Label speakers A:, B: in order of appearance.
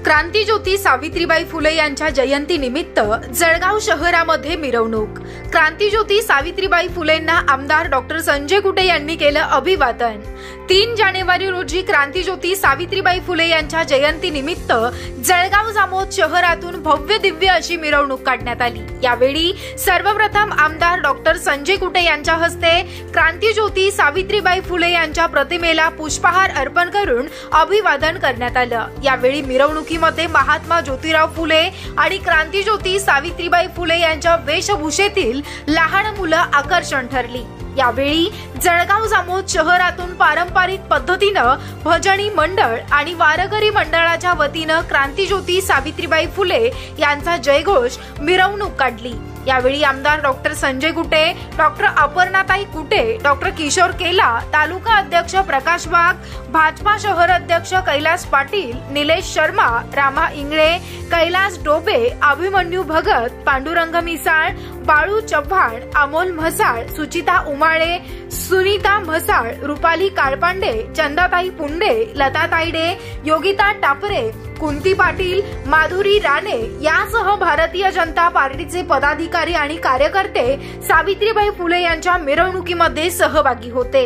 A: क्रांतिज्योती सावित्रीबाई फुले यांच्या जयंतीनिमित्त जळगाव शहरामध्ये मिरवणूक। क्रांतिज्योती सावित्रीबाई फुलेंना आमदार डॉक्टर संजय कुटे यांनी केलं अभिवादन। 3 जानेवारी रोजी क्रांतिज्योती सावित्रीबाई फुले यांच्या जयंतीनिमित्त जळगाव जामोद शहरातून भव्य दिव्य अशी मिरवणूक काढण्यात आली। यावेळी सर्वप्रथम आमदार डॉक्टर संजय कुटे यांच्या हस्ते क्रांतिज्योती सावित्रीबाई फुले यांच्या प्रतिमेला पुष्पहार अर्पण करून अभिवादन करण्यात आलं। यावेळी मिरवणुकीमध्ये महात्मा ज्योतिराव फुले आणि क्रांतिज्योती सावित्रीबाई फुले यांच्या वेशभूषेतील लहान मुलं आकर्षण ठरली। यावेळी जळगाव जामोद शहरातून पारंपरिक पद्धतीनं भजनी मंडळ आणि वारकरी मंडळाच्या वतीनं क्रांतिज्योती सावित्रीबाई फुले यांचा जयघोष मिरवणूक काढली। यावेळी आमदार डॉक्टर संजय कुटे, डॉक्टर अपर्णाताई कुटे, डॉक्टर किशोर केला, तालुका अध्यक्ष प्रकाश वाघ, भाजपा शहर अध्यक्ष कैलास पाटील, निलेश शर्मा, रामा इंगळे, कैलास डोबे, अभिमन्यू भगत, पांडुरंग मिसाळ, बाळू चव्हाण, अमोल म्हसाळ, सुचिता उमाळे, सुनीता म्हसाळ, रुपाली काळपांडे, चंदाताई पुंडे, लता तायडे, योगिता टापरे, कुंती पाटील, माधुरी राणे यासह भारतीय जनता पार्टीचे पदाधिकारी आणि कार्यकर्ते सावित्रीबाई फुले यांच्या मिरवणुकीमध्ये सहभागी होते।